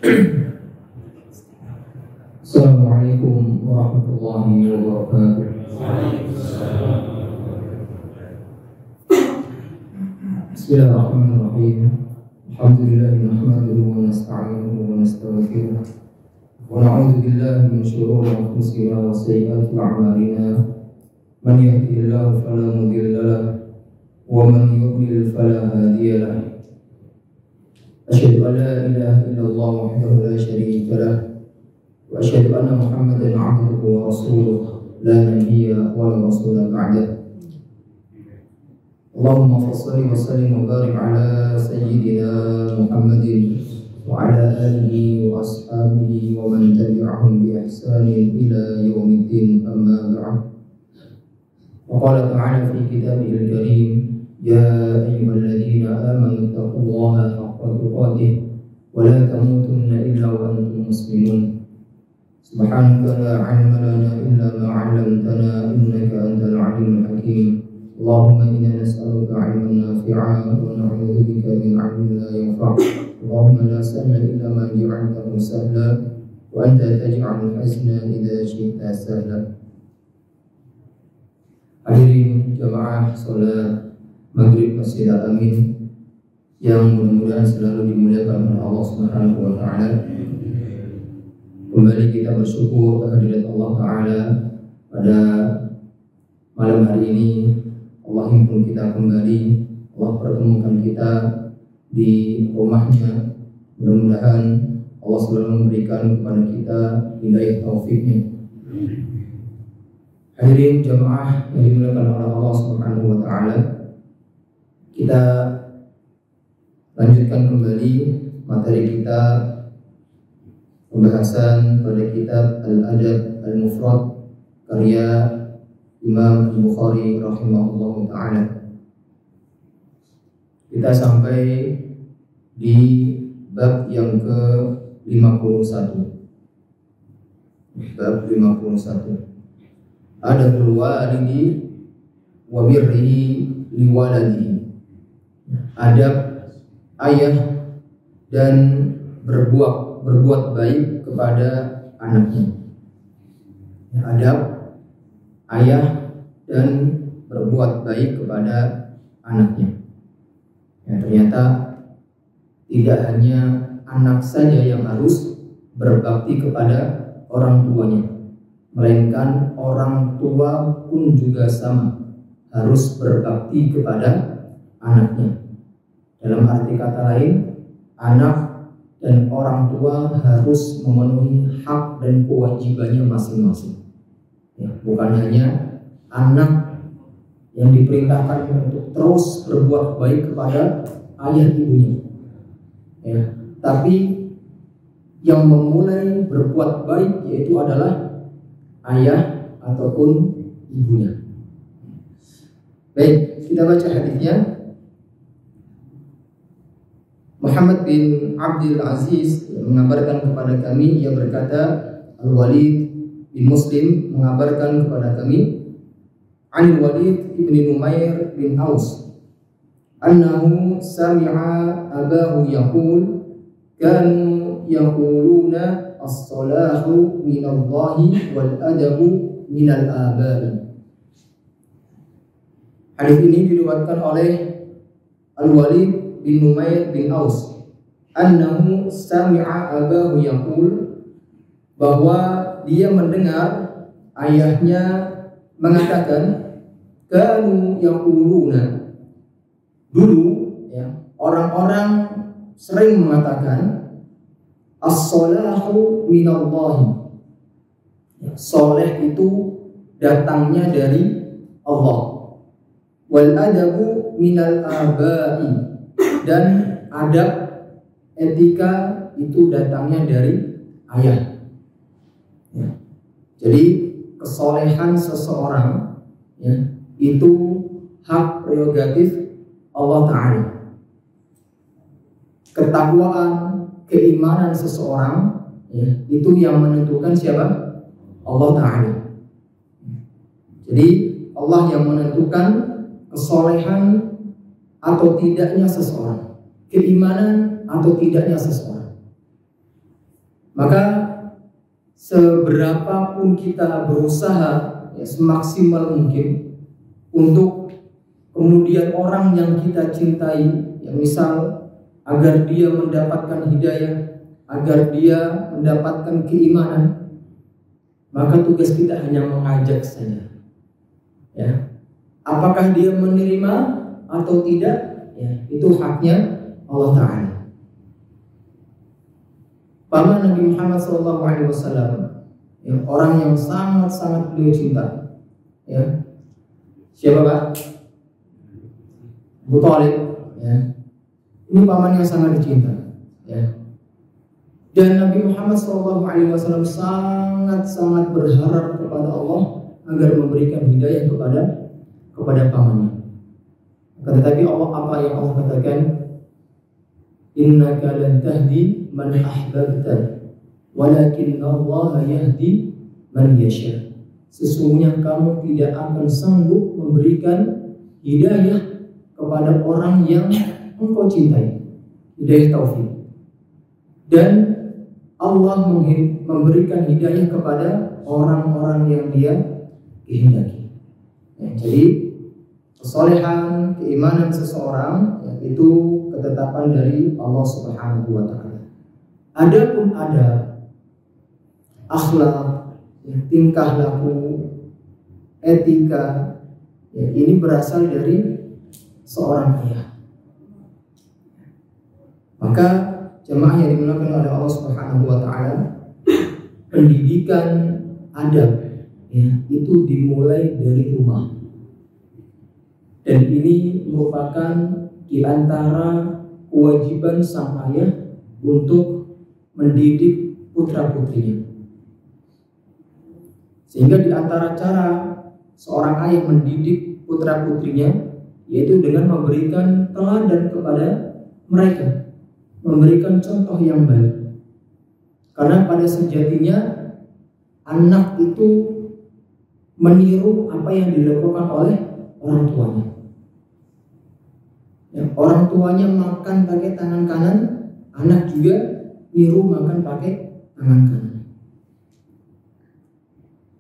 Assalamualaikum warahmatullahi wabarakatuh. Bismillahirrahmanirrahim. Alhamdulillahi nahmaduhu wa nasta'inuhu wa nastaghfiruh. Wa na'udzu billahi min shururi anfusina wa sayyiati a'malina. Man yahdihillahu fala mudilla lahu wa man yudlil fala hadiya lahu. Asyhadu an la ilaha illallah wahdahu la syarika lahu wa asyhadu anna Muhammadan 'abduhu wa rasuluh la nabiyya wa la rasula ba'dahu. Allahumma shalli wa sallim wa barik ala sayyidina Muhammadin wa ala alihi wa ashabihi wa man tabi'ahum bi ihsanin ila yaumiddin, amma ba'd. Wa qala ta'ala fi kitabihil karim, ya ayyuhalladzina amanu taqullaha haqqa tuqatih wa la tamutunna illa wa antum muslimun. Subhanaka la 'ilma lana illa ma 'allamtana innaka antal 'alimul hakim. Allahumma inna nas'aluka 'ilman nafi'an wa na'udzu bika min 'ilmin la yanfa'. Allahumma la sahla illa ma ja'altahu sahla wa anta taj'alul hazna idza syi'ta sahla. Hadirin jamaah salat Maghrib Masjid Al-Amin yang mudah-mudahan selalu dimuliakan oleh Allah Subhanahu wa taala. Kembali kita bersyukur kehadirat Allah taala pada malam hari ini. Allah himpun kita kembali, Allah pertemukan kita di rumahnya. Mudah-mudahan Allah selalu memberikan kepada kita hidayah taufiknya. Hadirin jamaah yang dimuliakan oleh Allah Subhanahu wa taala, kita lanjutkan kembali materi kita, pembahasan pada kitab Al-Adab Al-Mufrad karya Imam Al-Bukhari rahimahullah ta'ala. Kita sampai di bab yang ke-51. Bab 51. Adabul walidi wa birrihi liwaladihi. Adab ayah dan berbuat baik kepada anaknya. Adab ayah dan berbuat baik kepada anaknya. Ternyata tidak hanya anak saja yang harus berbakti kepada orang tuanya, melainkan orang tua pun juga sama, harus berbakti kepada anaknya. Dalam arti kata lain, anak dan orang tua harus memenuhi hak dan kewajibannya masing-masing. Bukan hanya anak yang diperintahkan untuk terus berbuat baik kepada ayah ibunya, tapi yang memulai berbuat baik yaitu adalah ayah ataupun ibunya. Baik, kita baca hadisnya. Muhammad bin Abdul Aziz mengabarkan kepada kami, ia berkata, Al-Walid bin Muslim mengabarkan kepada kami, An Walid ibn Numair bin Aus, annahu sami'a abahu yaqul, kanu yaquluna as-salahu minallahi wal adabu minal abai. Hadis ini diriwayatkan oleh Al-Walid bin Numair bin Aus, annahu sami'a abahu yaqul, bahwa dia mendengar ayahnya mengatakan, kanu yaquluna, dulu orang-orang sering mengatakan, as-salahu minallahi, soleh itu datangnya dari Allah, wal adabu minal abai, dan adab etika itu datangnya dari ayah. Jadi kesolehan seseorang itu hak prerogatif Allah Ta'ala. Ketakwaan, keimanan seseorang itu yang menentukan siapa? Allah Ta'ala. Jadi Allah yang menentukan kesolehan atau tidaknya seseorang, keimanan atau tidaknya seseorang. Maka seberapapun kita berusaha ya, semaksimal mungkin untuk kemudian orang yang kita cintai, ya misal agar dia mendapatkan hidayah, agar dia mendapatkan keimanan, maka tugas kita hanya mengajak saja. Ya, apakah dia menerima atau tidak, ya itu haknya Allah Ta'ala. Paman Nabi Muhammad SAW, ya, orang yang sangat-sangat beliau cinta, ya. Siapa Pak? Abu Thalib, ya. Ini paman yang sangat dicinta, ya. Dan Nabi Muhammad SAW sangat-sangat berharap kepada Allah agar memberikan hidayah kepada pamannya. Tetapi Allah, apa yang Allah katakan? Innaka lan tahdi man ahbabta walakinna Allah yahdi man yasha. Sesungguhnya kamu tidak akan sanggup memberikan hidayah kepada orang yang engkau cintai, hidayah taufik. Dan Allah memberikan hidayah kepada orang-orang yang Dia kehendaki. Ya, jadi kesolehan, keimanan seseorang, ya, itu ketetapan dari Allah Subhanahu wa Ta'ala. Adapun ada akhlak, ya, tingkah laku, etika, ya, ini berasal dari seorang ayah. Maka jemaah yang dimuliakan oleh Allah Subhanahu wa Ta'ala, pendidikan adab, ya, itu dimulai dari rumah. Dan ini merupakan di antara kewajiban sang ayah untuk mendidik putra-putrinya. Sehingga di antara cara seorang ayah mendidik putra-putrinya yaitu dengan memberikan teladan kepada mereka, memberikan contoh yang baik. Karena pada sejatinya anak itu meniru apa yang dilakukan oleh orang tuanya. Ya, orang tuanya makan pakai tangan kanan, anak juga niru makan pakai tangan kanan.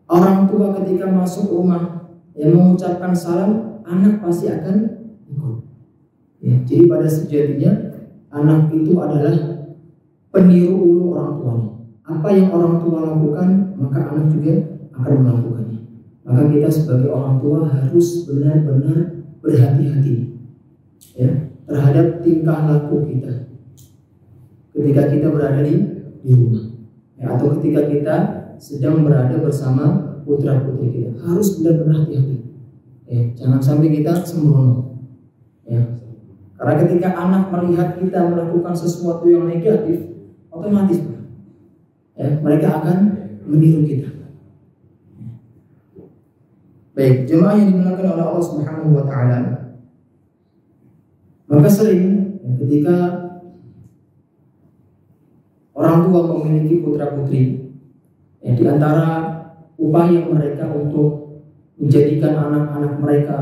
Orang tua ketika masuk rumah yang mengucapkan salam, anak pasti akan ikut. Ya, jadi pada sejatinya anak itu adalah peniru ulu orang tuanya. Apa yang orang tua lakukan, maka anak juga akan melakukannya. Maka kita sebagai orang tua harus benar-benar berhati-hati, ya, terhadap tingkah laku kita ketika kita berada di rumah, ya, atau ketika kita sedang berada bersama putra-putri kita. Harus benar-benar hati-hati, ya, jangan sampai kita sembrono, ya. Karena ketika anak melihat kita melakukan sesuatu yang negatif, otomatis, ya, mereka akan meniru kita. Baik, jemaah yang dimuliakan oleh Allah Subhanahu wa Ta'ala, maka sering ketika orang tua memiliki putra-putri, ya, di antara upaya mereka untuk menjadikan anak-anak mereka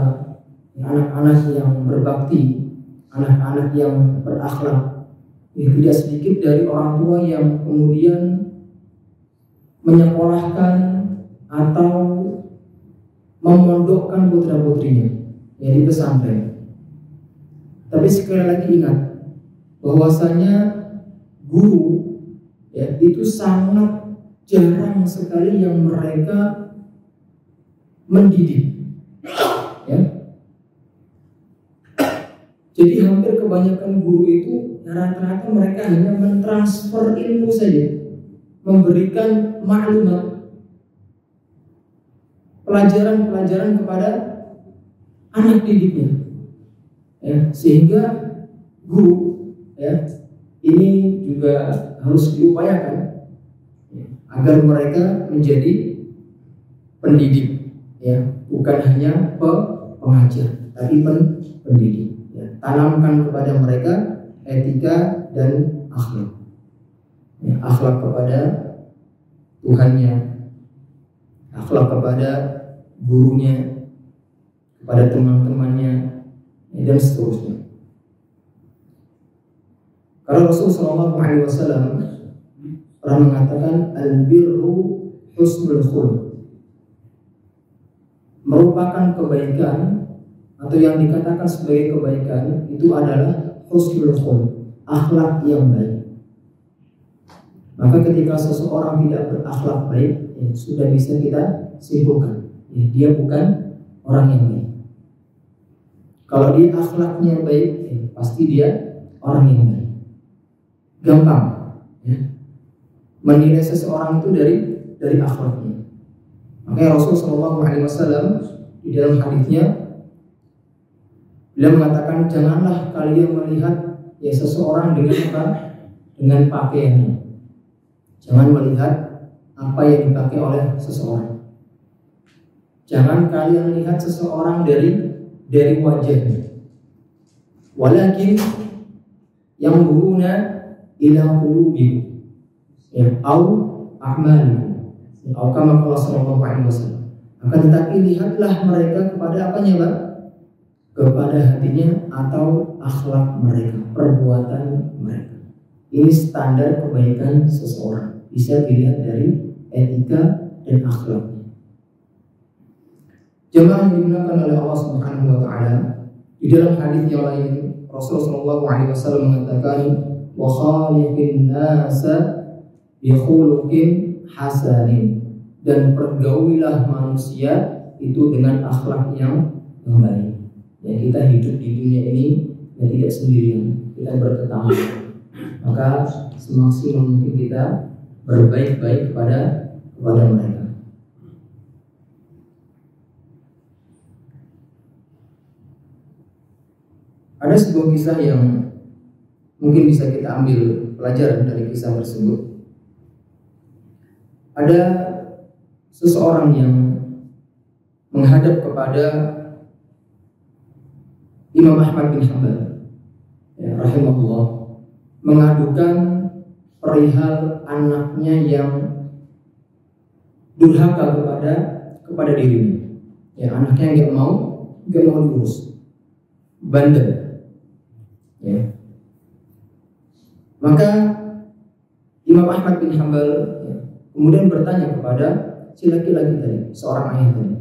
anak-anak yang berbakti, anak-anak yang berakhlak, ya, tidak sedikit dari orang tua yang kemudian menyekolahkan atau memondokkan putra-putrinya, ya, di pesantren. Tapi sekali lagi ingat bahwasanya guru, ya, itu sangat jarang sekali yang mereka mendidik, ya. Jadi hampir kebanyakan guru itu rata-rata mereka hanya mentransfer ilmu saja, memberikan maklumat, pelajaran-pelajaran kepada anak didiknya, ya, sehingga guru, ya, ini juga harus diupayakan, ya, agar mereka menjadi pendidik, ya, bukan hanya pengajar, tapi pendidik, ya. Tanamkan kepada mereka etika dan akhlak, ya, akhlak kepada Tuhannya, akhlak kepada gurunya, kepada teman-temannya, dan seterusnya. Karena Rasulullah SAW Orang mengatakan al-birru husnul khuluq, merupakan kebaikan atau yang dikatakan sebagai kebaikan itu adalah husnul khuluq, akhlak yang baik. Maka ketika seseorang tidak berakhlak baik, sudah bisa kita simpulkan, dia bukan orang yang baik. Kalau dia akhlaknya baik, pasti dia orang yang baik. Gampang menilai seseorang itu dari akhlaknya. Makanya Rasulullah SAW di dalam hadisnya beliau mengatakan, janganlah kalian melihat seseorang dengan apa? Dengan pakaiannya. Jangan melihat apa yang dipakai oleh seseorang. Jangan kalian lihat seseorang dari wajahnya. Walakin yang buruna ila qulubikum, au a'malikum, atau kama qala sallallahu alaihi wasallam. Akan tetapi lihatlah mereka kepada apanya, Pak? Kepada hatinya atau akhlak mereka, perbuatan mereka. Ini standar kebaikan seseorang, bisa dilihat dari etika dan akhlaknya. Jemaah yang dimuliakan oleh Allah Subhanahu wa taala, di dalam hadis yang lain Rasulullah SAW mengatakan, wa khaliqin nasa bi khuluqin hasanin, dan pergaulilah manusia itu dengan akhlak yang baik. Ya, kita hidup di dunia ini tidak sendirian, kita bertetangga. Maka semaksimal mungkin kita berbaik-baik kepada mereka. Ada sebuah kisah yang mungkin bisa kita ambil pelajaran dari kisah tersebut. Ada seseorang yang menghadap kepada Imam Ahmad bin Hanbal, rahimahullah, mengadukan perihal anaknya yang durhaka kepada dirinya. Anaknya nggak mau diurus, bandel. Maka Imam Ahmad bin Hanbal kemudian bertanya kepada si laki-laki tadi, seorang ayah tadi,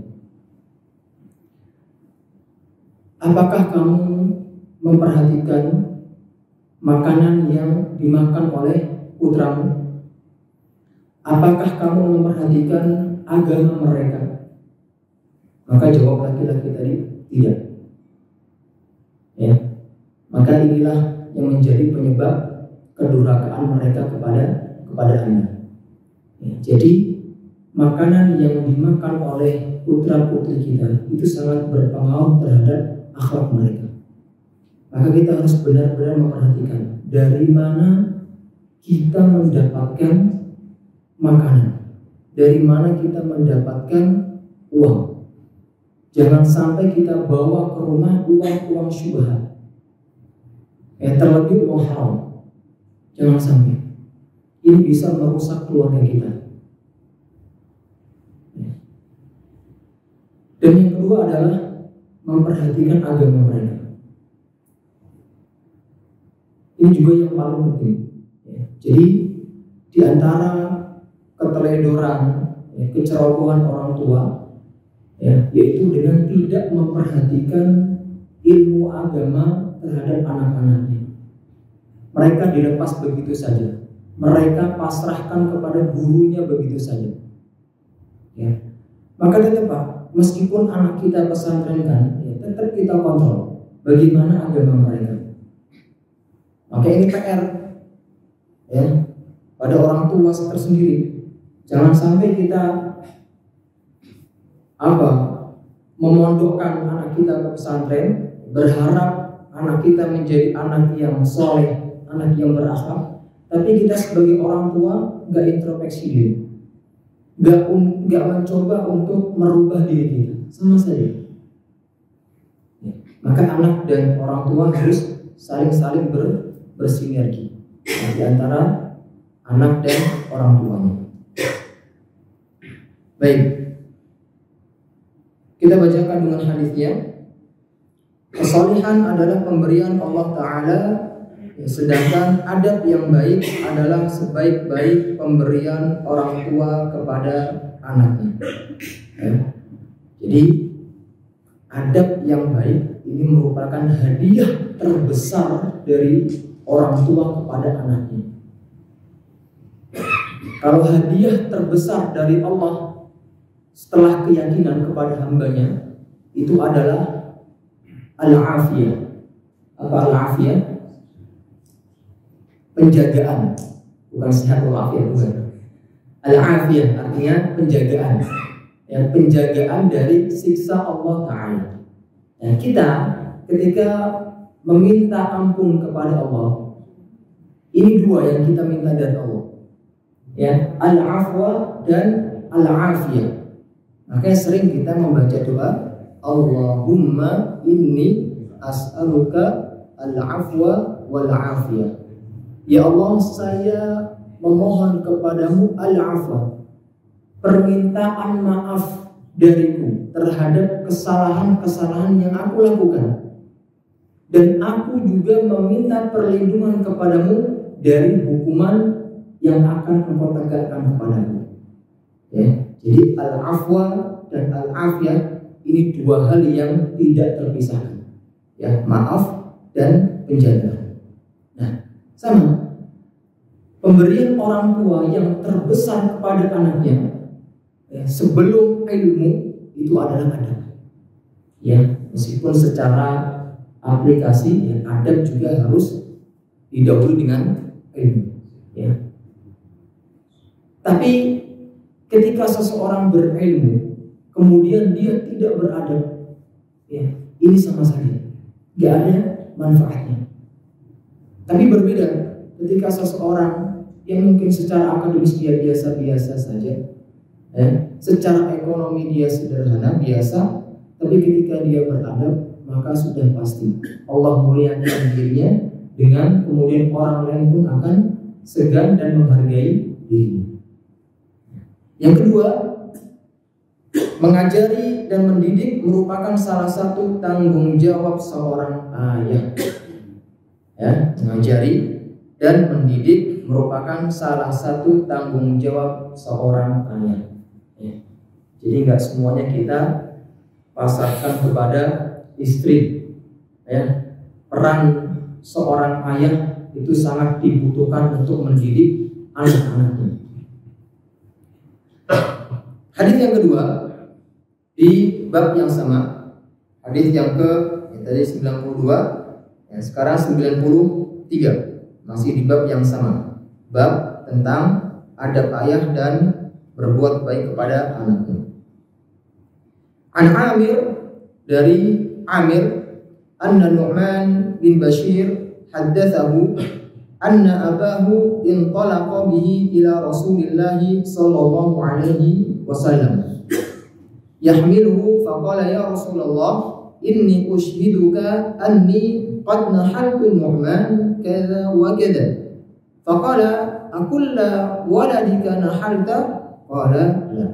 apakah kamu memperhatikan makanan yang dimakan oleh putramu? Apakah kamu memperhatikan agama mereka? Maka jawab laki-laki tadi, tidak. Maka inilah yang menjadi penyebab kedurhakaan mereka kepada anak. Jadi makanan yang dimakan oleh putra-putri kita itu sangat berpengaruh terhadap akhlak mereka. Maka kita harus benar-benar memperhatikan dari mana kita mendapatkan makanan, dari mana kita mendapatkan uang. Jangan sampai kita bawa ke rumah uang syubhat, terlebih uang haram. Jangan sampai. Ini bisa merusak keluarga kita. Dan yang kedua adalah memperhatikan agama mereka. Ini juga yang paling penting. Jadi di antara keteledoran, kecerobohan orang tua, yaitu dengan tidak memperhatikan ilmu agama terhadap anak-anaknya. Mereka dilepas begitu saja. Mereka pasrahkan kepada gurunya begitu saja. Maka tetap, Pak, meskipun anak kita pesantrenkan, tetap kita kontrol bagaimana agama mereka. Maka ini PR pada orang tua tersendiri. Jangan sampai kita memondokkan anak kita ke pesantren, berharap anak kita menjadi anak yang soleh, anak yang berakhlak, tapi kita sebagai orang tua nggak introspeksi diri, nggak mencoba untuk merubah diri kita, sama saja. Maka anak dan orang tua harus saling bersinergi di antara anak dan orang tuanya. Baik, kita bacakan dengan hadisnya. Kesalihan adalah pemberian Allah Ta'ala Sedangkan adab yang baik adalah sebaik-baik pemberian orang tua kepada anaknya. Jadi adab yang baik ini merupakan hadiah terbesar dari orang tua kepada anaknya. Kalau hadiah terbesar dari Allah setelah keyakinan kepada hambanya itu adalah al-afiyah. Apa al-afiyah? Penjagaan, bukan sehat walafiat, bukan. Al-afiyah artinya penjagaan. Ya, penjagaan dari siksa Allah Ta'ala. Nah, kita ketika meminta ampun kepada Allah, ini dua yang kita minta dari Allah, ya, al-afwa dan al-afiyah. Makanya sering kita membaca doa, Allahumma inni as'aluka al-afwa wal-afiyah. Ya Allah, saya memohon kepadamu al-afwa, permintaan maaf dariku terhadap kesalahan-kesalahan yang aku lakukan, dan aku juga meminta perlindungan kepadamu dari hukuman yang akan engkau tegakkan kepadaku. Ya, jadi al-afwa dan al-afiyah ini dua hal yang tidak terpisahkan. Ya, maaf dan penjagaan. Nah, sama pemberian orang tua yang terbesar kepada anaknya, ya, sebelum ilmu itu adalah adab. Ya, meskipun secara aplikasi ya, adab juga harus didahului dengan ilmu. Ya. Tapi ketika seseorang berilmu kemudian dia tidak beradab, ya, ini sama saja nggak ada manfaatnya. Tapi berbeda ketika seseorang yang mungkin secara akademis dia biasa-biasa saja, ya, secara ekonomi dia sederhana biasa, tapi ketika dia beradab maka sudah pasti Allah muliakan dirinya, dengan kemudian orang lain pun akan segan dan menghargai dirinya. Yang kedua, mengajari dan mendidik merupakan salah satu tanggung jawab seorang ayah. Ya, mengajari dan mendidik merupakan salah satu tanggung jawab seorang ayah. Ya. Jadi nggak semuanya kita pasarkan kepada istri. Ya. Peran seorang ayah itu sangat dibutuhkan untuk mendidik anak-anaknya. Hadis yang kedua di bab yang sama, hadis yang tadi 92, ya, sekarang 93, masih di bab yang sama, bab tentang adab ayah dan berbuat baik kepada anaknya. An Amir, dari Amir, anna Nu'man bin Bashir haddatsahu anna abahu intalaqa bihi ila Rasulillah sallallahu alaihi wasallam yahmiluhu faqala ya Rasulullah inni ushhiduka anni qad nahaltu Nu'man kadza wa kadza. Faqala akulla waladika nahalta? Qala la.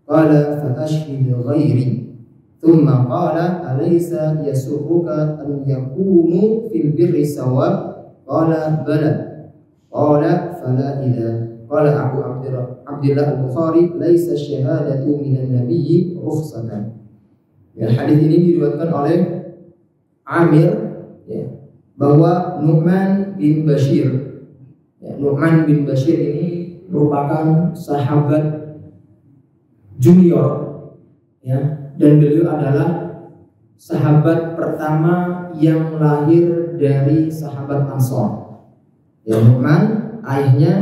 Qala fa ashhid ghairi. Thumma qala alaysa yasurruka an yakunu fil birri sawa? Qala bala. Qala fala idza. Qala Abu Abdullah Al-Bukhari laisa syahadatu minan nabiyyi rukhsatan. Ya, hadis ini diriwayatkan oleh Amir, ya, bahwa Nu'man bin Bashir, ya, Nu'man bin Bashir ini merupakan sahabat junior, ya, dan beliau adalah sahabat pertama yang lahir dari sahabat Ansor. Ya, Nu'man ayahnya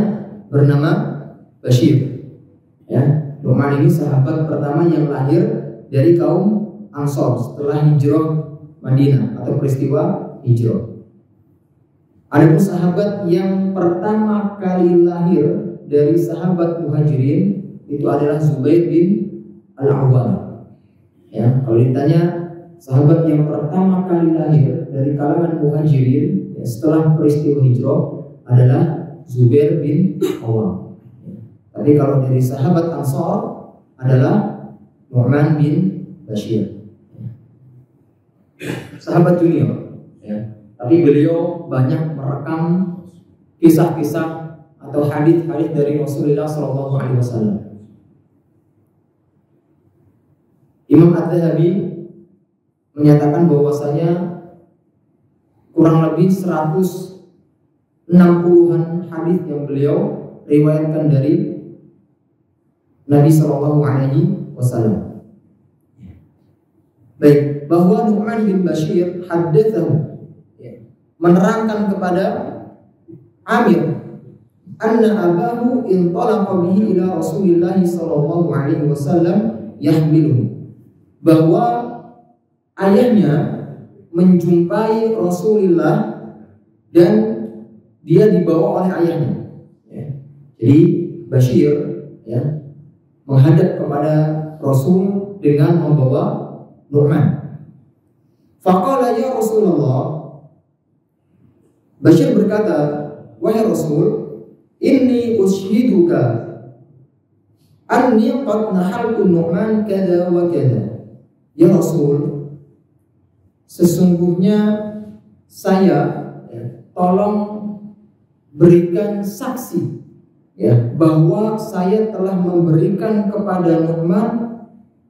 bernama Bashir. Ya, Nu'man ini sahabat pertama yang lahir dari kaum Ansor setelah hijrah Madinah atau peristiwa hijrah. Ada pun sahabat yang pertama kali lahir dari sahabat Muhajirin itu adalah Zubair bin Al-Awwam. Ya, kalau ditanya sahabat yang pertama kali lahir dari kalangan Muhajirin, ya, setelah peristiwa hijrah adalah Zubair bin Awwam. Ya. Tapi kalau dari sahabat Ansor adalah Nu'man bin Bashir. Sahabat junior, ya. tapi beliau banyak merekam kisah-kisah atau hadis-hadis dari Rasulullah SAW. Imam Az-Zahabi menyatakan bahwasanya kurang lebih 160-an hadis yang beliau riwayatkan dari Nabi SAW. Baik, bahwa Nu'man bin Bashir haddatsahu, menerangkan kepada Amir, anna abahu intalaqa bihi ila Rasulillah sallallahu alaihi wasallam yahmiluhu, bahwa ayahnya menjumpai Rasulullah dan dia dibawa oleh ayahnya. Jadi Bashir menghadap kepada Rasul dengan membawa Nu'man. Faqala ya Rasulullah, Bashir berkata, wahai Rasul, inni ushiduka anni qad nahaltu Nu'man kada wa kada. Ya Rasul, sesungguhnya saya tolong berikan saksi bahwa saya telah memberikan kepada Nu'man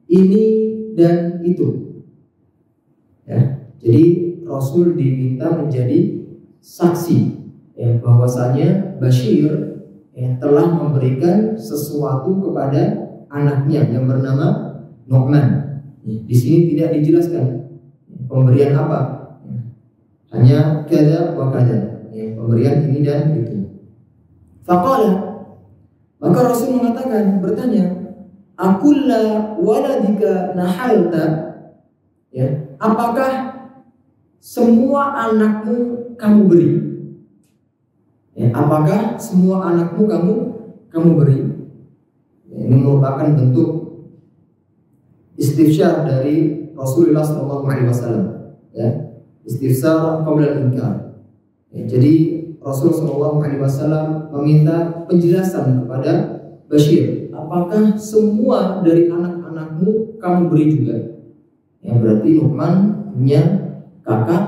ini dan itu. Jadi Rasul diminta menjadi saksi bahwasanya Bashir telah memberikan sesuatu kepada anaknya yang bernama Nu'man. Di sini tidak dijelaskan pemberian apa, hanya kada wa kada, pemberian ini dan itu. Faqala, maka Rasul mengatakan, bertanya, akulla waladika nahalta, apakah semua anakmu kamu beri? Apakah semua anakmu kamu beri? Ini merupakan bentuk istifsyar dari Rasulullah SAW. Istifsyar qabla al-inkar. Jadi Rasulullah SAW meminta penjelasan kepada Bashir, apakah semua dari anak-anakmu kamu beri juga? Berarti Nu'man punya kakak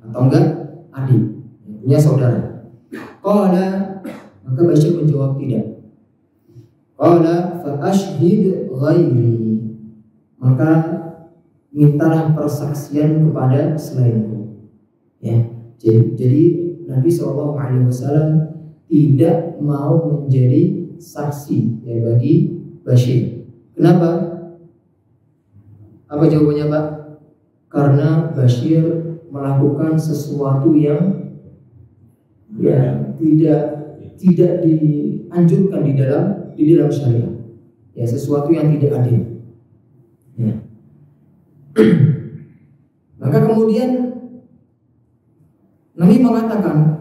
atau enggak adik, punya saudara. Qala, maka Bashir menjawab tidak. Qala fa ashhid ghairi, maka mintalah persaksian kepada selainku. Jadi Nabi SAW tidak mau menjadi saksi bagi Bashir. Kenapa? Apa jawabannya, Pak? Karena Bashir melakukan sesuatu yang tidak dianjurkan di dalam syariat. Sesuatu yang tidak adil. Maka kemudian Nabi mengatakan,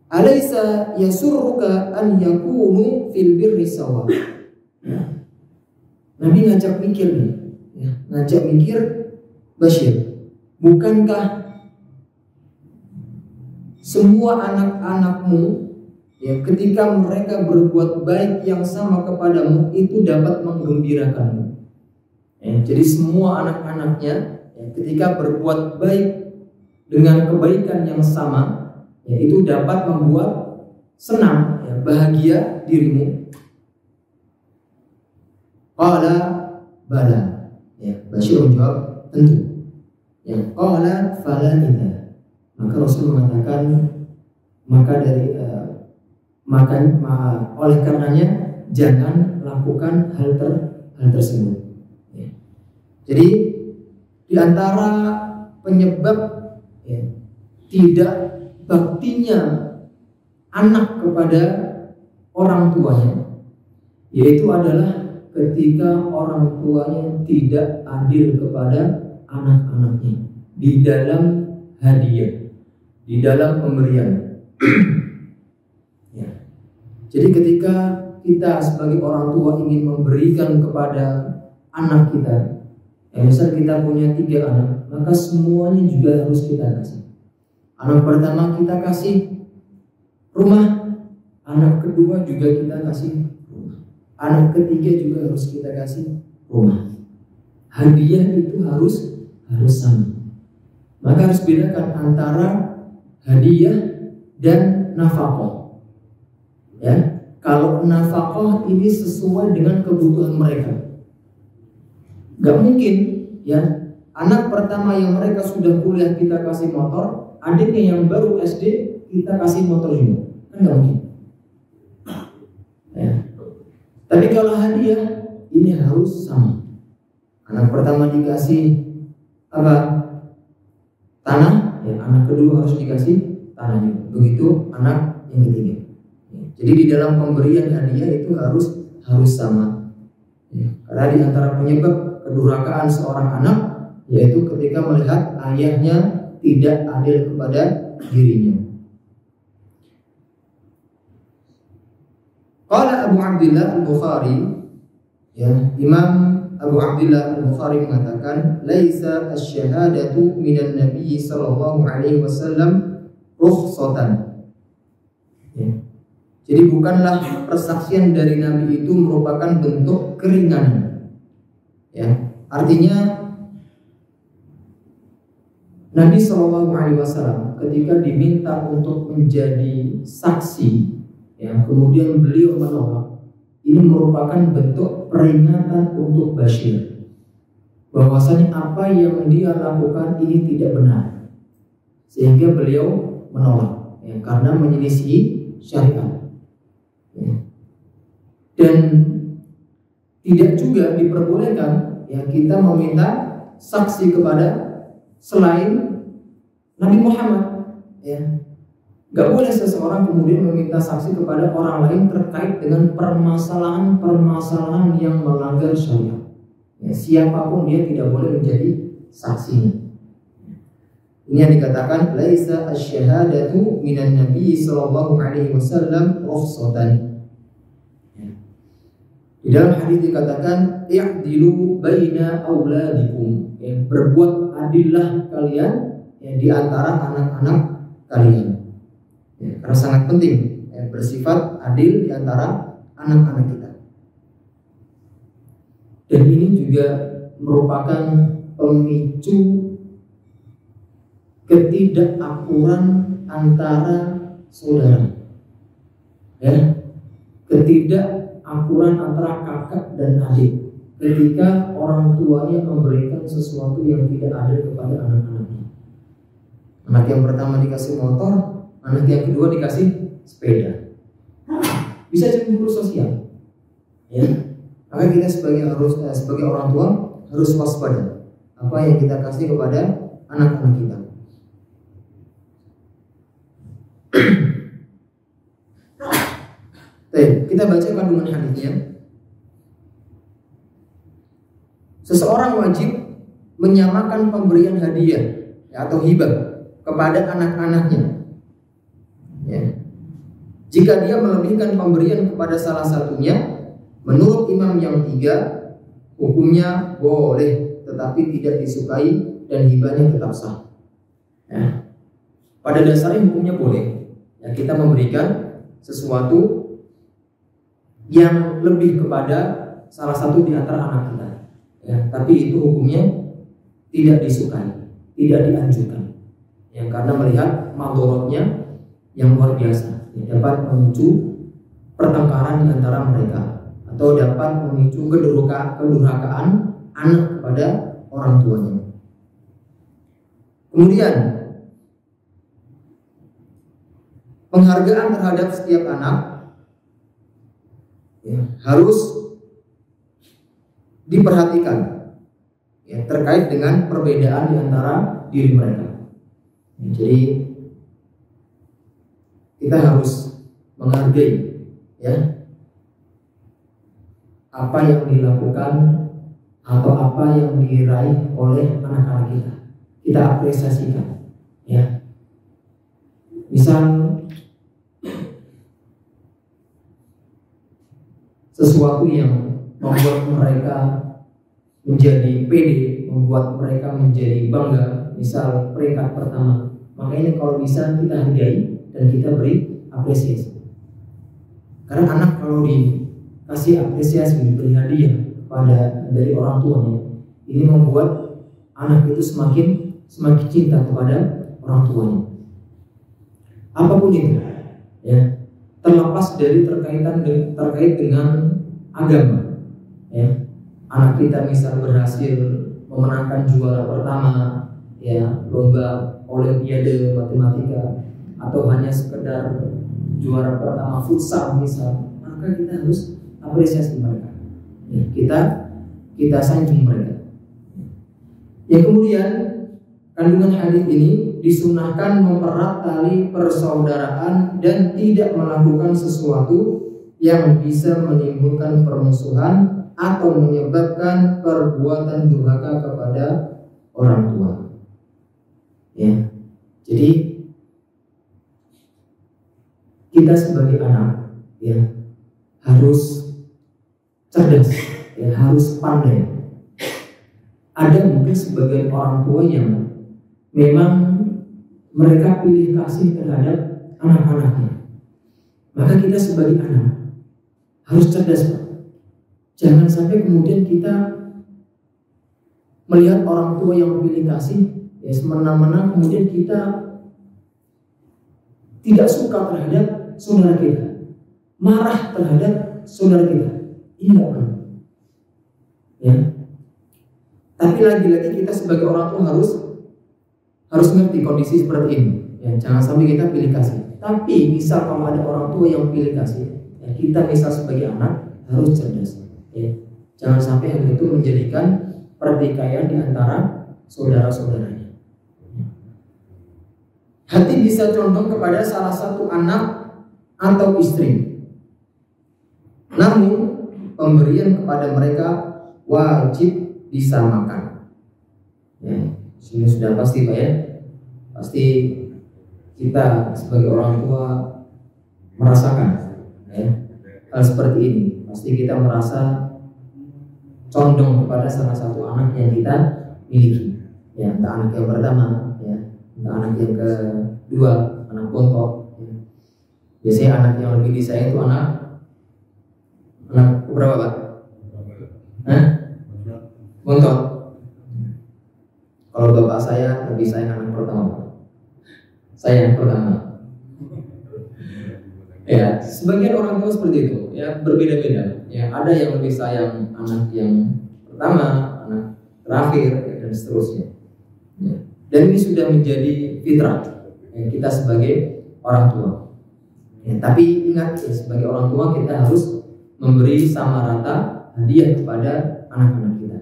alaysa yasurruka an yakunu fil birri sawa. Nabi ngajak mikir Bashir, bukankah semua anak-anakmu ketika mereka berbuat baik yang sama kepadamu itu dapat menggembirakanmu? Jadi semua anak-anaknya ketika berbuat baik dengan kebaikan yang sama, itu dapat membuat senang, bahagia dirimu. Qala bala, Bashir menjawab tentu. Qala fala idza, maka Rasul mengatakan oleh karenanya jangan lakukan hal tersebut. Jadi di antara penyebab tidak baktinya anak kepada orang tuanya, yaitu adalah ketika orang tuanya tidak adil kepada anak-anaknya di dalam hadiah, di dalam pemberian. Jadi ketika kita sebagai orang tua ingin memberikan kepada anak kita, misal kita punya 3 anak, maka semuanya juga harus kita kasih. Anak pertama kita kasih rumah, anak kedua juga kita kasih rumah, anak ketiga juga harus kita kasih rumah. Hadiah itu harus sama. Maka harus bedakan antara hadiah dan nafkah. Ya, kalau nafkah ini sesuai dengan kebutuhan mereka. Gak mungkin ya, anak pertama yang mereka sudah kuliah kita kasih motor, adiknya yang baru SD kita kasih motor juga, kan gak mungkin. Ya. Tapi kalau hadiah ini harus sama. Anak pertama dikasih apa? Tanah, ya anak kedua harus dikasih tanah juga. Begitu anak yang ketiga. Jadi di dalam pemberian hadiah itu harus sama. Ya, karena di antara penyebab kedurhakaan seorang anak yaitu ketika melihat ayahnya tidak adil kepada dirinya. Qala Abu Abdillah Al-Bukhari, ya, Imam Abu Abdillah Al-Bukhari mengatakan, laisa asy-syahadatu minan nabiy sallallahu alaihi wasallam rukhsatan. Ya. Jadi bukanlah persaksian dari Nabi itu merupakan bentuk keringanan. Ya, artinya Nabi sallallahu alaihi wasallam ketika diminta untuk menjadi saksi, ya, kemudian beliau menolak. Ini merupakan bentuk peringatan untuk Bashir bahwasanya apa yang dia lakukan ini tidak benar, sehingga beliau menolak, ya, karena menyelisih syariat, ya. Dan tidak juga diperbolehkan, ya, kita meminta saksi kepada selain Nabi Muhammad, ya. Gak boleh seseorang kemudian meminta saksi kepada orang lain terkait dengan permasalahan-permasalahan yang melanggar syariat. Ya, siapapun dia tidak boleh menjadi saksinya. Ini yang dikatakan laisa asy-syahadatu minan nabi sallallahu alaihi wasallam rukhsatan. Ya. Di dalam hadis dikatakan i'dilu baina auladikum, ya, berbuat adillah kalian, ya, di antara anak-anak kalian. Ya, karena sangat penting, ya, bersifat adil di antara anak-anak kita. Dan ini juga merupakan pemicu ketidakakuran antara saudara, ya, ketidakakuran antara kakak dan adik ketika orang tuanya memberikan sesuatu yang tidak adil kepada anak-anaknya. Anak yang pertama dikasih motor, anak yang kedua dikasih sepeda. Bisa cemburu sosial, ya. Maka kita sebagai orang tua harus waspada apa yang kita kasih kepada anak-anak kita. Kita baca kandungan hadisnya. Seseorang wajib menyamakan pemberian hadiah, ya, atau hibah kepada anak-anaknya. Ya. Jika dia melebihkan pemberian kepada salah satunya, menurut imam yang tiga, hukumnya boleh tetapi tidak disukai dan hibahnya tetap sah. Ya. Pada dasarnya hukumnya boleh, ya, kita memberikan sesuatu yang lebih kepada salah satu di antara anak kita, ya, tapi itu hukumnya tidak disukai, tidak dianjurkan, ya, karena melihat madharatnya yang luar biasa, ya, dapat memicu pertengkaran di antara mereka atau dapat memicu kedurhakaan anak kepada orang tuanya. Kemudian penghargaan terhadap setiap anak, ya, harus diperhatikan, ya, terkait dengan perbedaan di antara diri mereka. Ya, jadi kita harus menghargai, ya, apa yang dilakukan atau apa yang diraih oleh anak-anak kita. Kita apresiasikan, ya. Misal sesuatu yang membuat mereka menjadi pede, membuat mereka menjadi bangga, misal peringkat pertama, maka ini kalau bisa kita hargai dan kita beri apresiasi. Karena anak kalau dikasih apresiasi, diberi hadiah kepada dari orang tuanya, ini membuat anak itu semakin semakin cinta kepada orang tuanya. Apapun itu, ya, terlepas dari terkait dengan agama, ya. Anak kita misal berhasil memenangkan juara pertama, ya, lomba olimpiade matematika, atau hanya sekedar juara pertama futsal misal, maka kita harus apresiasi mereka, ya, kita sanjung mereka. Yang kemudian kandungan hadis ini disunahkan mempererat tali persaudaraan dan tidak melakukan sesuatu yang bisa menimbulkan permusuhan atau menyebabkan perbuatan durhaka kepada orang tua. Ya, jadi kita sebagai anak, ya, harus cerdas, ya, harus pandai. Ada mungkin sebagian orang tua yang memang mereka pilih kasih terhadap anak-anaknya. Maka kita sebagai anak harus cerdas, Pak. Jangan sampai kemudian kita melihat orang tua yang pilih kasih, ya, semena-mena kemudian kita tidak suka terhadap saudara kita, marah terhadap saudara kita. Ini tidak benar, ya. Tapi lagi-lagi kita sebagai orang tua harus ngerti kondisi seperti ini, ya. Jangan sampai kita pilih kasih. Tapi misal kalau ada orang tua yang pilih kasih, ya, kita misal sebagai anak harus cerdas, ya. Jangan sampai hal itu menjadikan pertikaian di antara saudara-saudaranya. Hati bisa condong kepada salah satu anak atau istri, namun pemberian kepada mereka wajib disamakan. Ya, sini sudah pasti, Pak, ya. Pasti kita sebagai orang tua merasakan, ya, hal seperti ini. Pasti kita merasa condong kepada salah satu anak yang kita miliki, ya, entah anak yang pertama, ya, entah anak yang kedua, anak bontot, ya. Biasanya anak yang lebih disayang itu anak berapa, Pak? Bontot. Kalau bapak saya lebih sayang anak pertama, Pak. Saya yang pertama. Ya, sebagian orang tua seperti itu, ya, berbeda-beda. Ya, ada yang lebih sayang anak yang pertama, anak terakhir, ya, dan seterusnya. Ya. Dan ini sudah menjadi fitrah, ya, kita sebagai orang tua. Ya, tapi ingat, ya, sebagai orang tua kita harus memberi sama rata hadiah kepada anak-anak kita.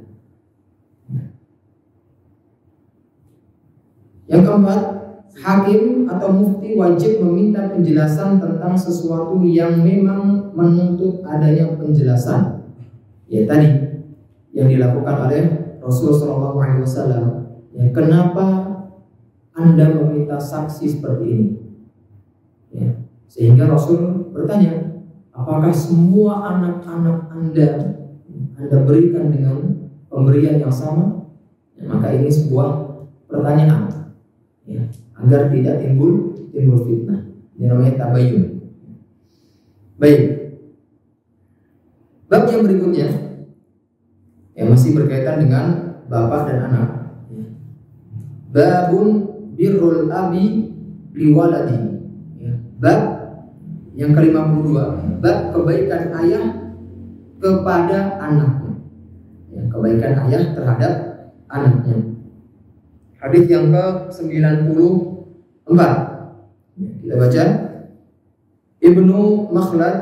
Yang keempat, hakim atau mufti wajib meminta penjelasan tentang sesuatu yang memang menuntut adanya penjelasan. Ya, tadi yang dilakukan oleh Rasulullah SAW. Ya, kenapa Anda meminta saksi seperti ini? Ya, sehingga Rasul bertanya, apakah semua anak-anak Anda berikan dengan pemberian yang sama? Ya, maka ini sebuah pertanyaan, ya, agar tidak timbul fitnah. Ini namanya tabayyun. Baik. Bab yang berikutnya, yang masih berkaitan dengan bapak dan anak. Babun birrul abi liwaladi. Bab yang ke-52, bab kebaikan ayah kepada anaknya. Ya, kebaikan ayah terhadap anaknya. Hadis yang ke-94. Kita baca. Ibnu Makhlad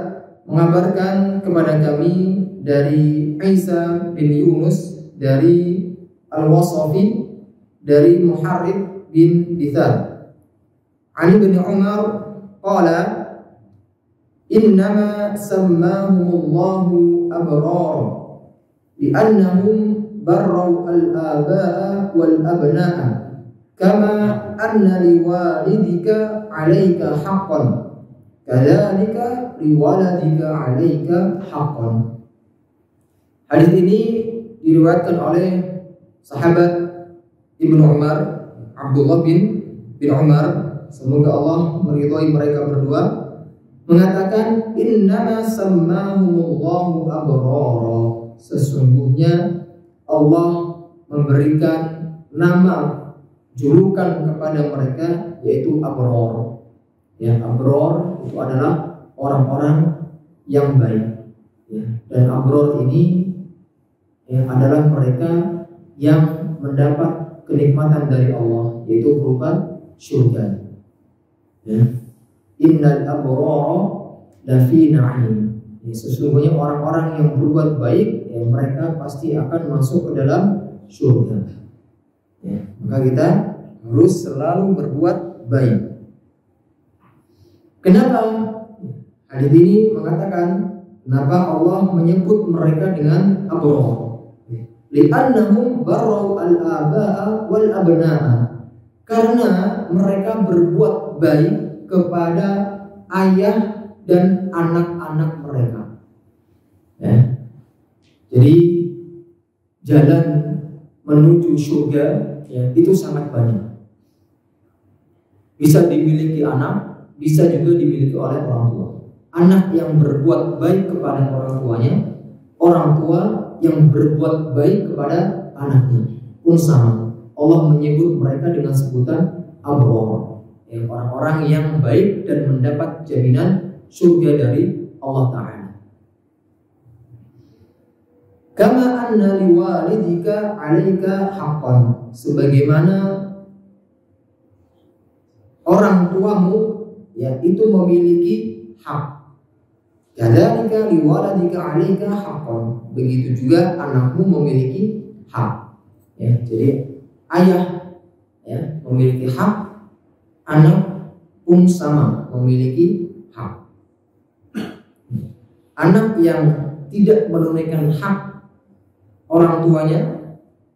mengabarkan kepada kami dari Isa bin Yunus, dari Al-Wasafi, dari Muharrib bin Dithar. Ali bin Umar qala innama sammahumullahu abrar li'annahum barrau al-aba'a wal-abna'a kama anna liwalidika 'alaika haqqan kadzalika liwaladika 'alaika haqqan. Hadis ini diriwayatkan oleh sahabat Ibnu Umar, Abdullah bin Umar, semoga Allah meridhai mereka berdua, mengatakan innama sammahumullahu abrara, sesungguhnya Allah memberikan nama julukan kepada mereka yaitu abror. Ya, abror itu adalah orang-orang yang baik. Ya, dan abror ini ya, adalah mereka yang mendapat kenikmatan dari Allah, yaitu berupa surga. Ya. Innal abrara lafi na'im. Ya, sesungguhnya orang-orang yang berbuat baik, ya, mereka pasti akan masuk ke dalam surga. Ya, maka kita harus selalu berbuat baik. Kenapa? Hadis ini mengatakan kenapa Allah menyebut mereka dengan abrar? Li'annahum barrau al-aba'a wal abna'a. Karena mereka berbuat baik kepada ayah dan anak-anak mereka. Ya. Jadi jalan menuju surga, ya, itu sangat banyak. Bisa dimiliki anak, bisa juga dimiliki oleh orang tua. Anak yang berbuat baik kepada orang tuanya, orang tua yang berbuat baik kepada anaknya pun sama. Allah menyebut mereka dengan sebutan abrar, ya, orang-orang yang baik dan mendapat jaminan surga dari Allah Ta'ala. Kama anna liwalidika 'alaika haqqan, sebagaimana orang tuamu, ya, itu memiliki hak. Kadzalika liwaladika 'alaika haqqan, begitu juga anakmu memiliki hak. Ya, jadi ayah, ya, memiliki hak, anak pun sama memiliki hak. Anak yang tidak menunaikan hak orang tuanya,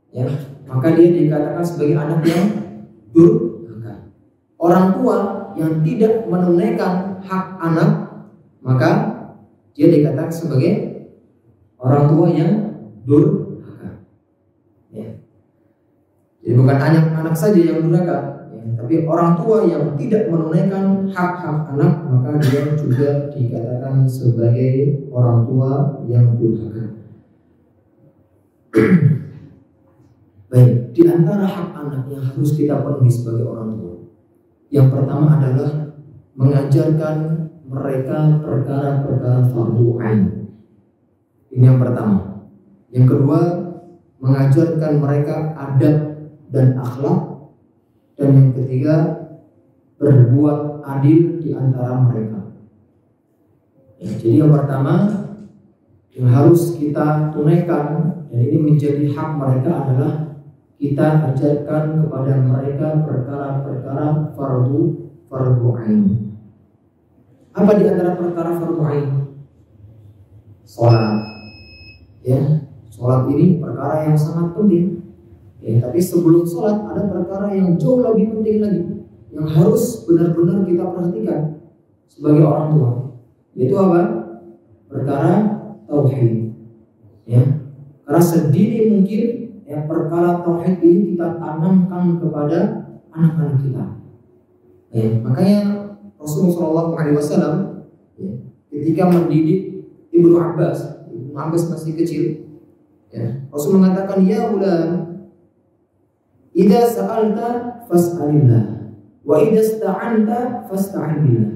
ya, maka dia dikatakan sebagai anak yang durhaka. Orang tua yang tidak menunaikan hak anak, maka dia dikatakan sebagai orang tua yang durhaka. Ya. Jadi bukan anak saja yang durhaka, ya, tapi orang tua yang tidak menunaikan hak-hak anak, maka dia juga dikatakan sebagai orang tua yang durhaka. Baik, di antara hak anak yang harus kita penuhi sebagai orang tua, yang pertama adalah mengajarkan mereka perkara-perkara fardu ain. Ini yang pertama. Yang kedua, mengajarkan mereka adab dan akhlak. Dan yang ketiga, berbuat adil di antara mereka. Ya, jadi yang pertama yang harus kita tunaikan, dan ini menjadi hak mereka, adalah kita ajarkan kepada mereka perkara-perkara fardu ain. Apa di antara perkara fardu ain? Sholat. Ya, sholat ini perkara yang sangat penting. Ya, tapi sebelum sholat ada perkara yang jauh lebih penting lagi, yang harus benar-benar kita perhatikan sebagai orang tua. Yaitu apa? Perkara tauhid. Ya, karena sedini mungkin, ya, perkara tauhid ini kita tanamkan kepada anak-anak kita. Ya, makanya Rasulullah SAW, ya, ketika mendidik Ibnu Abbas masih kecil, ya, Rasul mengatakan, ya ulam, idza sa'alta fas'alillah, wa idza ista'anta fasta'in billah.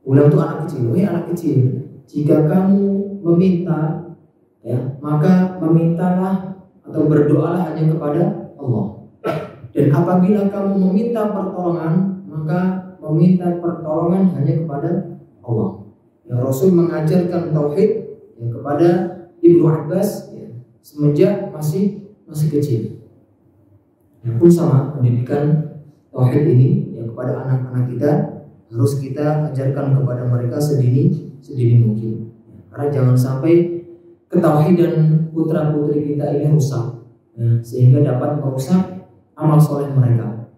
Ulam itu anak kecil. Wahai anak kecil, jika kamu meminta, ya, maka memintalah atau berdoalah hanya kepada Allah. Dan apabila kamu meminta pertolongan, maka meminta pertolongan hanya kepada Allah. Ya, Rasul mengajarkan tauhid, ya, kepada Ibnu Abbas, ya, semenjak masih kecil. Ya, pun sama pendidikan tauhid ini, ya, kepada anak-anak kita harus kita ajarkan kepada mereka sedini mungkin. Ya, karena jangan sampai ketauhidan putra-putri kita ini rusak, ya, sehingga dapat merusak amal soleh mereka.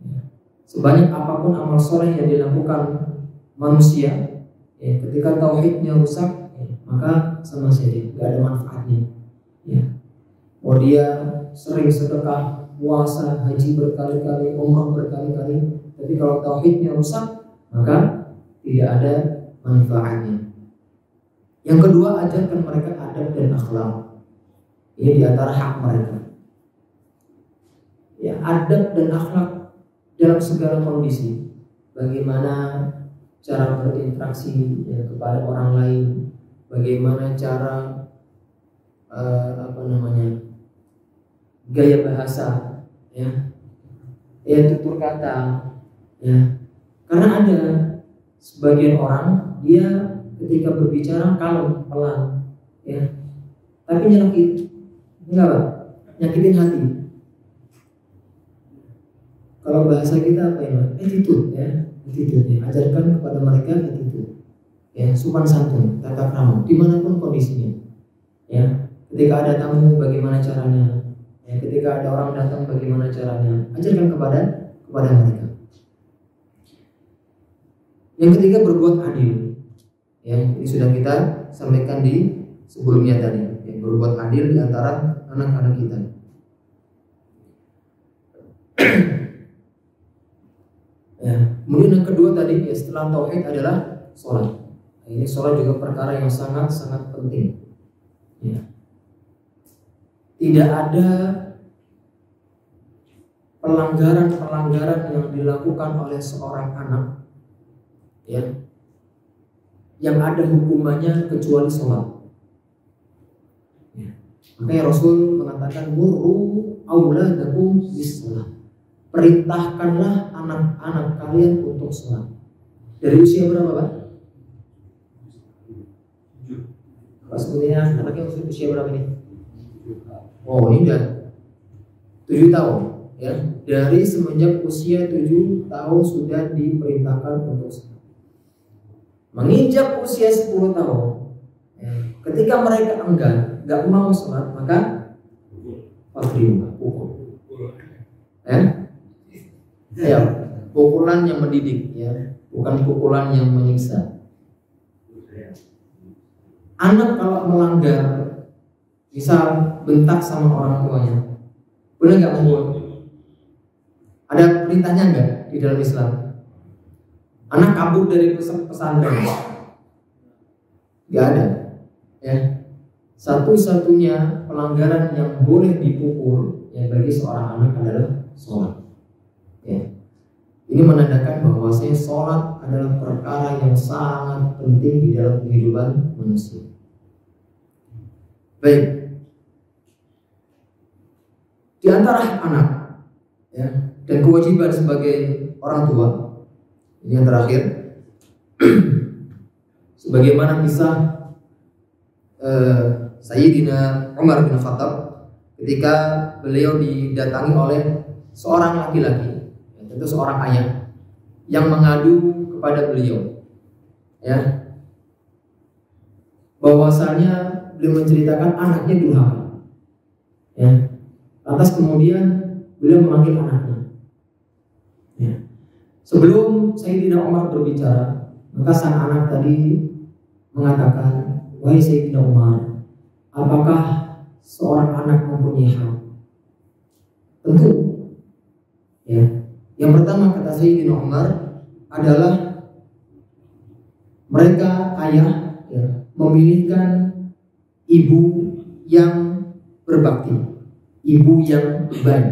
Ya, sebanyak apapun amal soleh yang dilakukan manusia, ya, ketika tauhidnya rusak, ya, maka sama saja, gak ada manfaatnya. Ya, mau dia sering sedekah, puasa, haji berkali-kali, umrah berkali-kali, tapi kalau tauhidnya rusak, maka tidak ada manfaatnya. Yang kedua, ajarkan mereka adab dan akhlak. Ini diantara hak mereka. Ya, adab dan akhlak dalam segala kondisi. Bagaimana cara berinteraksi ya, kepada orang lain, bagaimana cara gaya bahasa, ya tutur kata, ya. Karena ada sebagian orang dia ketika berbicara kalem, pelan, ya, tapi nyelekit, enggak Pak? Nyakitin hati. Kalau bahasa kita apa ya? Attitude, ya, attitude. Ya. Ajarkan kepada mereka attitude, ya, sopan santun, tata krama, dimanapun kondisinya. Ya, ketika ada tamu, bagaimana caranya? Ya, ketika ada orang datang, bagaimana caranya? Ajarkan kepada mereka. Yang ketiga, berbuat adil. Ya, ini sudah kita sampaikan di sebelumnya tadi. Ya, berbuat adil di antara anak-anak kita. Ya, kemudian yang kedua tadi, ya, setelah tauhid adalah sholat. Nah, ini sholat juga perkara yang sangat-sangat penting. Ya. Tidak ada pelanggaran-pelanggaran yang dilakukan oleh seorang anak, ya, yang ada hukumannya kecuali sholat. Ya. Makanya Rasul mengatakan murru auladakum bis-shalah. Perintahkanlah anak-anak kalian untuk sholat. Dari usia berapa Pak? Pas kemudian anaknya usia berapa ini? Oh, ini udah 7 tahun, ya. Dari semenjak usia 7 tahun sudah diperintahkan untuk sholat. Menginjak usia 10 tahun, ya, ketika mereka enggak mau sholat, maka pukul. Ya, pukulan yang mendidik, ya, bukan pukulan yang menyiksa. Anak kalau melanggar, misal bentak sama orang tuanya, boleh nggak mukul? Ada perintahnya nggak di dalam Islam? Anak kabur dari pesantren, nggak ada. Ya, satu-satunya pelanggaran yang boleh dipukul ya bagi seorang anak adalah sholat. Ya. Ini menandakan bahwa sholat adalah perkara yang sangat penting di dalam kehidupan manusia. Baik. Di antara hak anak, ya, dan kewajiban sebagai orang tua, ini yang terakhir, sebagaimana kisah Sayyidina Umar bin Khattab ketika beliau didatangi oleh seorang laki-laki, tentu seorang ayah, yang mengadu kepada beliau, ya, bahwasanya beliau menceritakan anaknya durhaka, ya. Lantas kemudian beliau memanggil anaknya, ya. Sebelum Sayyidina Umar berbicara, maka sang anak tadi mengatakan, wahai Sayyidina Umar, apakah seorang anak mempunyai hak? Tentu, ya. Yang pertama kata Sayyidina Umar adalah mereka ayah, ya, memilihkan ibu yang berbakti, ibu yang baik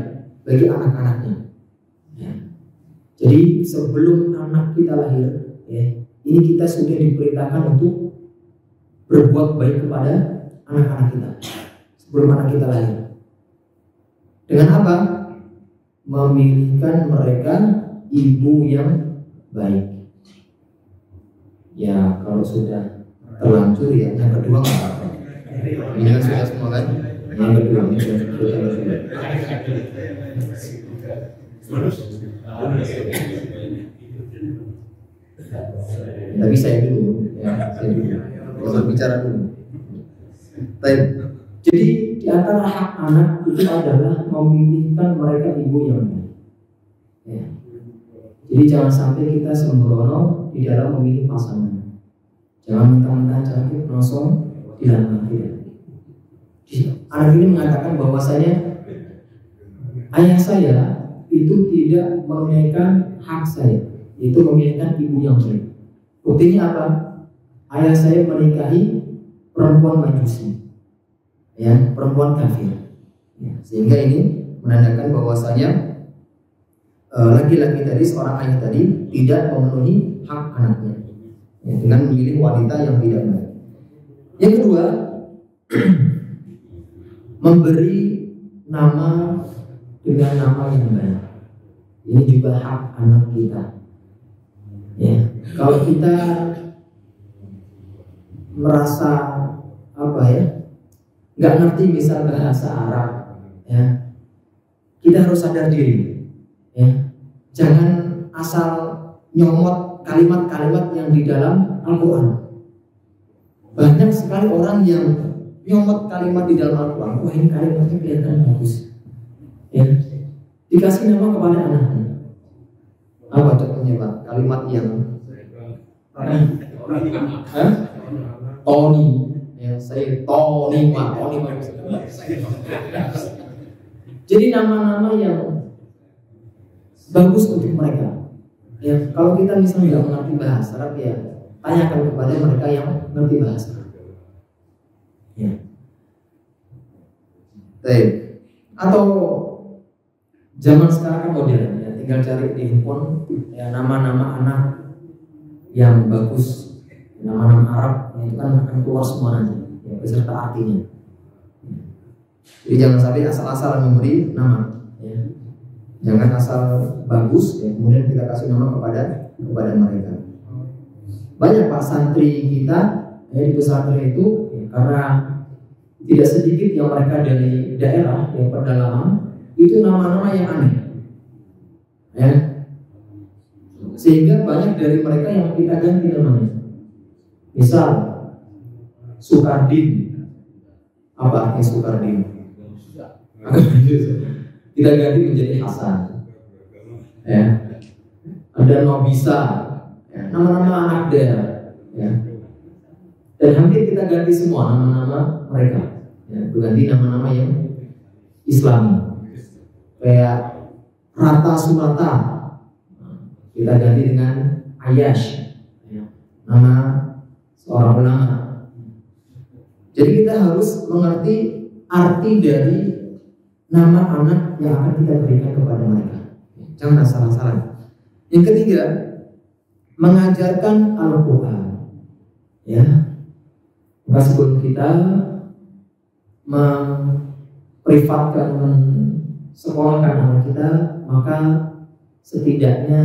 bagi anak-anaknya. Ya. Jadi sebelum anak kita lahir, ya, ini kita sudah diperintahkan untuk berbuat baik kepada anak-anak kita sebelum anak kita lahir. Dengan apa? Memilihkan mereka ibu yang baik. Ya, kalau sudah terlanjur ya yang kedua nggak apa-apa. Ini kan sudah semua kan? Yang kedua ini sudah. Tapi saya dulu, ya, saya dulu. Kalau bicara dulu. Baik. Jadi di antara hak anak itu adalah memilihkan mereka ibu yang baik. Ya. Jadi jangan sampai kita sembrono di dalam memilih pasangan. Jangan mentang-mentang cantik langsung dilamar. Anak ini mengatakan bahwasanya ayah saya itu tidak menunaikan hak saya, itu memilihkan ibu yang baik. Buktinya apa? Ayah saya menikahi perempuan Majusi, ya, perempuan kafir, ya, sehingga ini menandakan bahwasanya laki-laki tadi, seorang ayah tadi tidak memenuhi hak anaknya ya, dengan memilih wanita yang tidak baik. Yang kedua, memberi nama dengan nama yang baik. Ini juga hak anak kita. Ya, kalau kita merasa nggak ngerti misal bahasa Arab, ya, kita harus sadar diri. Ya, jangan asal nyomot kalimat-kalimat yang di dalam Al-Quran. Banyak sekali orang yang nyomot kalimat di dalam Al-Quran. Wah, ini kalimatnya kelihatan bagus. Ya, dikasih nama kepada anaknya. Apa contohnya Pak? Kalimat yang Tony. Ya, saya Tony Pak. Jadi nama-nama yang bagus untuk mereka. Ya, kalau kita misalnya nggak mengerti bahasa Arab, ya tanyakan kepada mereka yang mengerti bahasa Arab. Ya. Atau zaman sekarang kan modern, ya, tinggal cari di handphone ya, nama-nama anak yang bagus, nama-nama Arab, ya, itu kan akan keluar semua nanti, ya, beserta artinya. Jadi jangan sampai asal-asal memberi nama. Ya. Jangan asal bagus, ya, kemudian kita kasih nama kepada mereka. Banyak Pak santri kita ya, di pesantren itu ya, karena tidak sedikit yang mereka dari daerah yang pedalaman itu nama-nama yang aneh, ya. Sehingga banyak dari mereka yang kita ganti namanya. Misal Sukardin, apa artinya Sukardin? Kita ganti menjadi Hasan, ya. Ada Nobisa, ya, nama-nama anak daerah, ya. Dan hampir kita ganti semua nama-nama mereka, ya, berganti nama-nama yang Islami, kayak Rata Sunata, kita ganti dengan Ayash, ya, nama seorang ulama. Jadi kita harus mengerti arti dari nama anak yang akan kita berikan kepada mereka. Jangan asal-asalan. Yang ketiga, mengajarkan Al-Quran. Ya, sebelum kita memprivatkan, mensekolahkan anak kita, maka setidaknya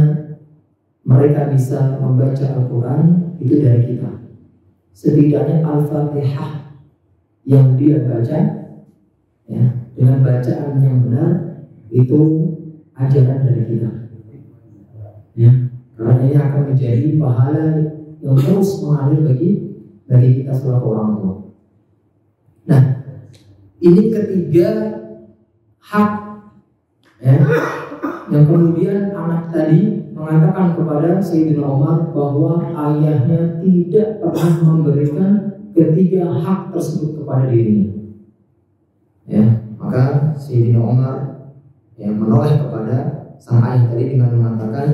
mereka bisa membaca Al-Quran itu dari kita. Setidaknya Al-Fatihah yang dia baca, ya, dengan bacaan yang benar itu ajaran dari kita, ya, karena ini akan menjadi pahala yang terus mengalir bagi kita selaku orang tua. Nah, ini ketiga hak, ya, yang kemudian anak tadi mengatakan kepada Sayyidina Umar bahwa ayahnya tidak pernah memberikan ketiga hak tersebut kepada dirinya. Ya, maka Sayyidina Umar yang menoleh kepada sang ayah tadi dengan mengatakan,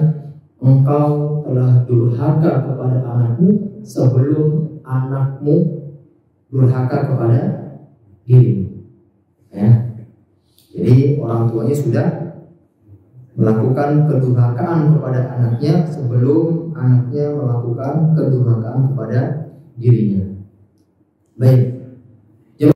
engkau telah durhaka kepada anakmu sebelum anakmu durhaka kepada dirimu. Ya, jadi orang tuanya sudah melakukan kedurhakaan kepada anaknya sebelum anaknya melakukan kedurhakaan kepada dirinya. Baik.